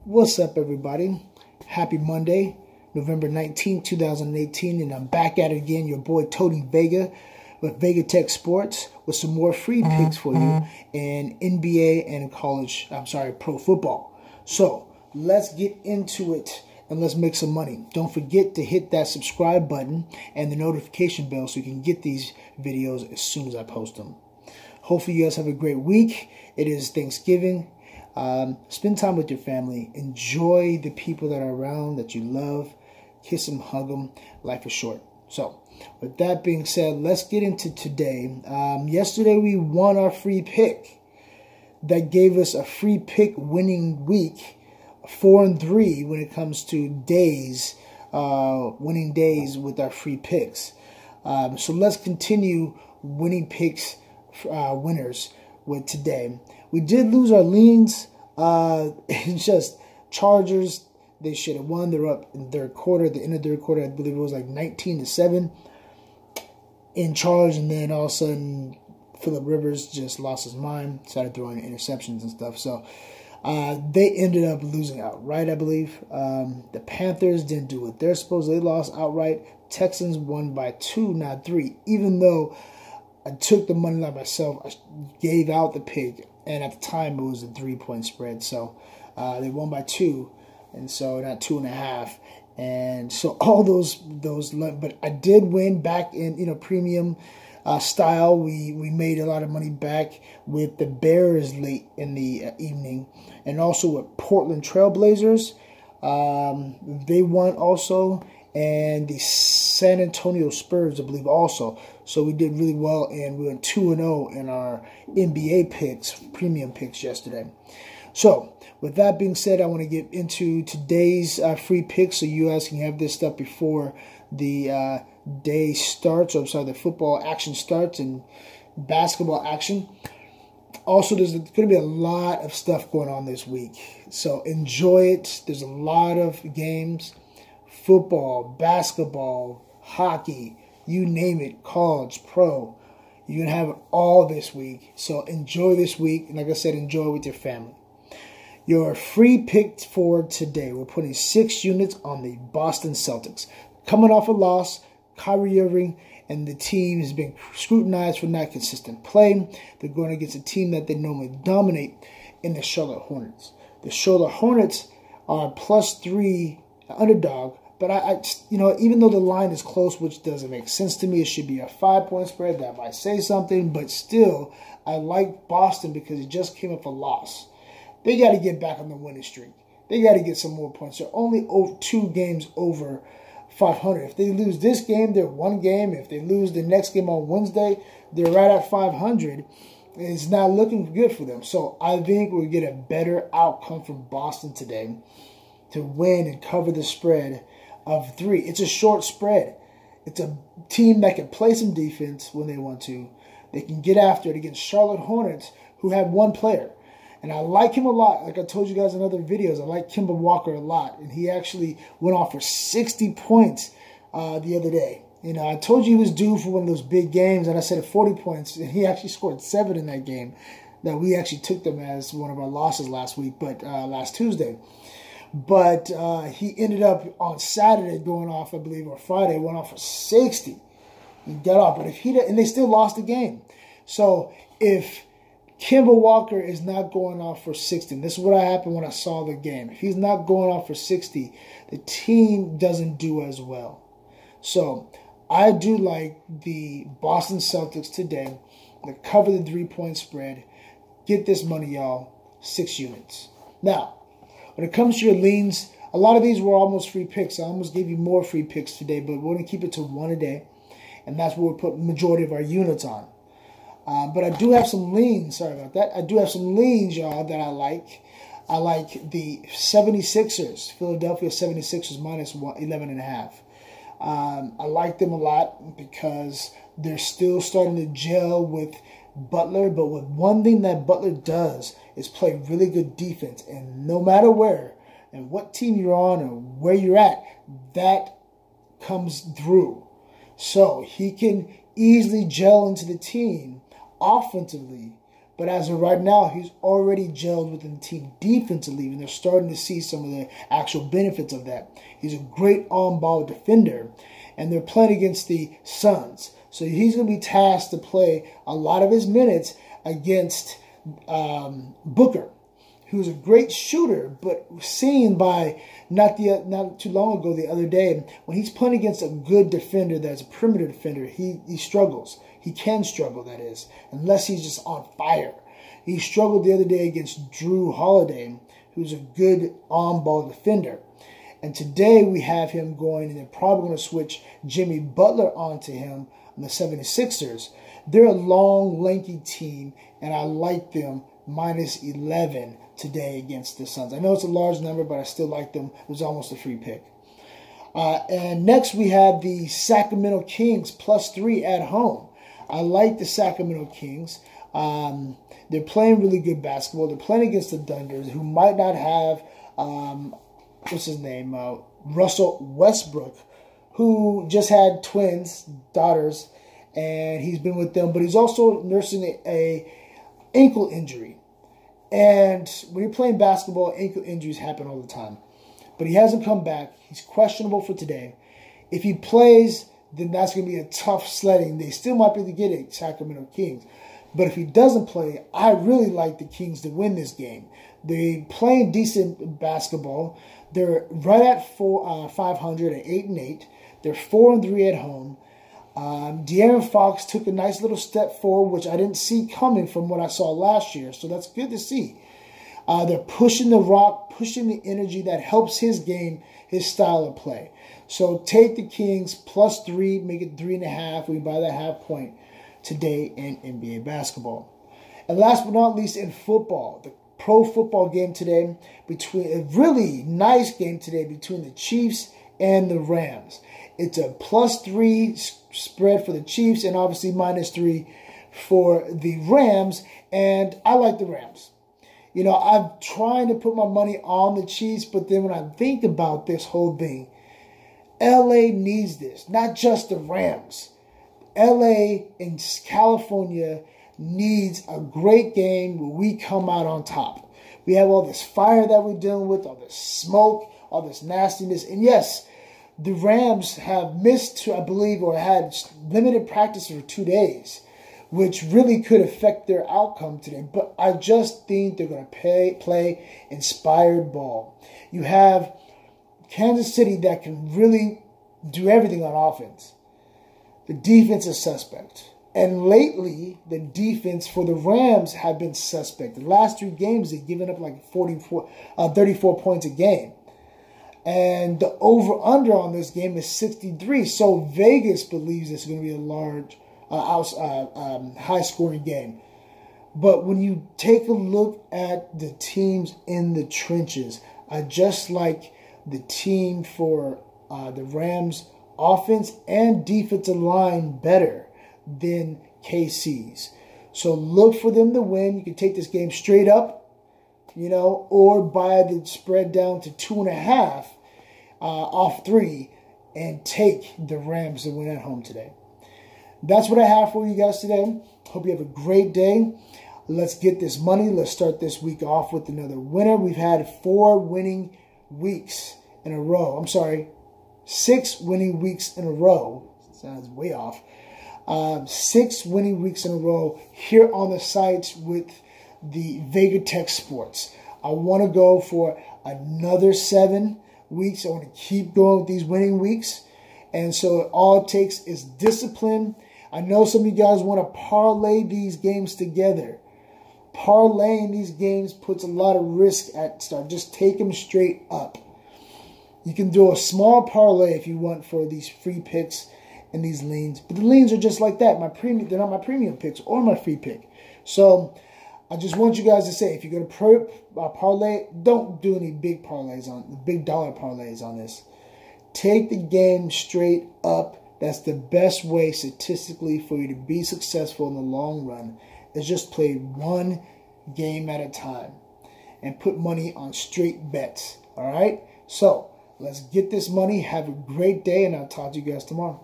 What's up, everybody? Happy Monday, November 19th, 2018, and I'm back at it again, your boy Tony Vega with Vegatech Sports with some more free picks for you in NBA and pro football. So, let's get into it and let's make some money. Don't forget to hit that subscribe button and the notification bell so you can get these videos as soon as I post them. Hopefully you guys have a great week. It is Thanksgiving. Spend time with your family. Enjoy the people that are around that you love. Kiss them, hug them. Life is short. So, with that being said, let's get into today. Yesterday we won our free pick. That gave us a free pick winning week. 4-3 when it comes to days, winning days with our free picks. So let's continue winning picks, winners with today. We did lose our leans. It's just Chargers. They should have won. They're up in third quarter. At the end of the third quarter, I believe it was like 19-7 in charge, and then all of a sudden, Phillip Rivers just lost his mind, started throwing interceptions and stuff. So they ended up losing outright, I believe. The Panthers didn't do what they're supposed to. They lost outright. Texans won by 2, not 3. Even though I took the money line myself, I gave out the pick, and at the time it was a 3-point spread. So they won by 2, and so not 2.5. And so all those, but I did win back in premium style. We made a lot of money back with the Bears late in the evening, and also with Portland Trailblazers. They won also, and the San Antonio Spurs, I believe, also. So we did really well, and we went 2-0 in our NBA picks, premium picks yesterday. So with that being said, I want to get into today's free picks so you guys can have this stuff before the day starts, the football action starts and basketball action. Also, there's going to be a lot of stuff going on this week, so enjoy it. There's a lot of games, football, basketball, hockey, you name it, college, pro. You're going to have it all this week, so enjoy this week, and like I said, enjoy with your family. Your free pick for today, we're putting 6 units on the Boston Celtics. Coming off a loss, Kyrie Irving and the team has been scrutinized for not consistent play. They're going against a team that they normally dominate in the Charlotte Hornets. The Charlotte Hornets are +3 underdog, but even though the line is close, which doesn't make sense to me, it should be a 5-point spread. That might say something, but still, I like Boston because it just came up a loss. They got to get back on the winning streak. They got to get some more points. They're only 2 games over 500. If they lose this game, they're 1 game. If they lose the next game on Wednesday, they're right at 500. It's not looking good for them. So I think we'll get a better outcome from Boston today to win and cover the spread of 3. It's a short spread. It's a team that can play some defense when they want to. They can get after it against Charlotte Hornets, who have 1 player. And I like him a lot. Like I told you guys in other videos, I like Kemba Walker a lot. And he actually went off for 60 points the other day. I told you he was due for one of those big games, and I said 40 points. And he actually scored 7 in that game. That we actually took them as one of our losses last week, but last Tuesday. But he ended up on Saturday going off, I believe, or Friday, went off for 60. He got off. But and they still lost the game. So if Kemba Walker is not going off for 60. This is what happened when I saw the game. If he's not going off for 60, the team doesn't do as well. So I do like the Boston Celtics today to cover the 3-point spread. Get this money, y'all. 6 units. Now, when it comes to your leans, a lot of these were almost free picks. I almost gave you more free picks today, but we're going to keep it to 1 a day. And that's what we're putting the majority of our units on. But I do have some leans. Sorry about that. I do have some leans, y'all, that I like. I like the 76ers, Philadelphia 76ers -11.5. I like them a lot because they're still starting to gel with Butler. But one thing that Butler does is play really good defense. And no matter where and what team you're on or where you're at, that comes through. So he can easily gel into the team offensively But as of right now, he's already gelled within the team defensively, and they're starting to see some of the actual benefits of that. He's a great on-ball defender, and they're playing against the Suns. So he's going to be tasked to play a lot of his minutes against Booker, who's a great shooter, but seen by not too long ago, the other day, when he's playing against a good defender that's a perimeter defender, he struggles. He can struggle, that is, unless he's just on fire. He struggled the other day against Drew Holiday, who's a good on-ball defender. And today we have him going, and they're probably going to switch Jimmy Butler onto him on the 76ers. They're a long, lanky team, and I like them minus 11 today against the Suns. I know it's a large number, but I still like them. It was almost a free pick. And next we have the Sacramento Kings +3 at home. I like the Sacramento Kings. They're playing really good basketball. They're playing against the Thunder, who might not have, what's his name, Russell Westbrook, who just had twins, daughters, and he's been with them. But he's also nursing a ankle injury. And when you're playing basketball, ankle injuries happen all the time. But he hasn't come back. He's questionable for today. If he plays, then that's going to be a tough sledding. They still might be able to get it, Sacramento Kings. But if he doesn't play, I really like the Kings to win this game. They're playing decent basketball. They're right at 500 at 8-8. They're 4-3 at home. De'Aaron Fox took a nice little step forward, which I didn't see coming from what I saw last year. So that's good to see. They're pushing the rock, pushing the energy that helps his game, his style of play. So take the Kings +3, make it 3.5. We can buy that half point today in NBA basketball. And last but not least, in football, the pro football game today, between a really nice game today between the Chiefs and the Rams. It's a +3 spread for the Chiefs and obviously -3 for the Rams. And I like the Rams. You know, I'm trying to put my money on the Chiefs, but then when I think about this whole thing, LA needs this, not just the Rams. LA in California needs a great game where we come out on top. We have all this fire that we're dealing with, all this smoke, all this nastiness. And yes, the Rams have missed, I believe, or had limited practice for 2 days, which really could affect their outcome today. But I just think they're going to play inspired ball. You have Kansas City that can really do everything on offense. The defense is suspect. And lately, the defense for the Rams have been suspect. The last 3 games, they've given up like 34 points a game. And the over-under on this game is 63. So Vegas believes it's going to be a large, high-scoring game. But when you take a look at the teams in the trenches, I just like the team for the Rams offense and defensive line better than KC's. So look for them to win. You can take this game straight up, you know, or buy the spread down to 2.5 off 3 and take the Rams to win at home today. That's what I have for you guys today. Hope you have a great day. Let's get this money. Let's start this week off with another winner. We've had 4 winning weeks in a row. I'm sorry, 6 winning weeks in a row. Sounds way off. 6 winning weeks in a row here on the sites with the Vegatech Sports. I want to go for another 7 weeks. I want to keep going with these winning weeks. And so all it takes is discipline. I know some of you guys want to parlay these games together. Parlaying these games puts a lot of risk at start. Just take them straight up. You can do a small parlay if you want for these free picks and these leans. But the leans are just like that. They're not my premium picks or my free pick. So I just want you guys to say, if you're going to parlay, don't do any big parlays big dollar parlays on this. Take the game straight up. That's the best way statistically for you to be successful in the long run, is just play one game at a time and put money on straight bets. All right? So let's get this money. Have a great day, and I'll talk to you guys tomorrow.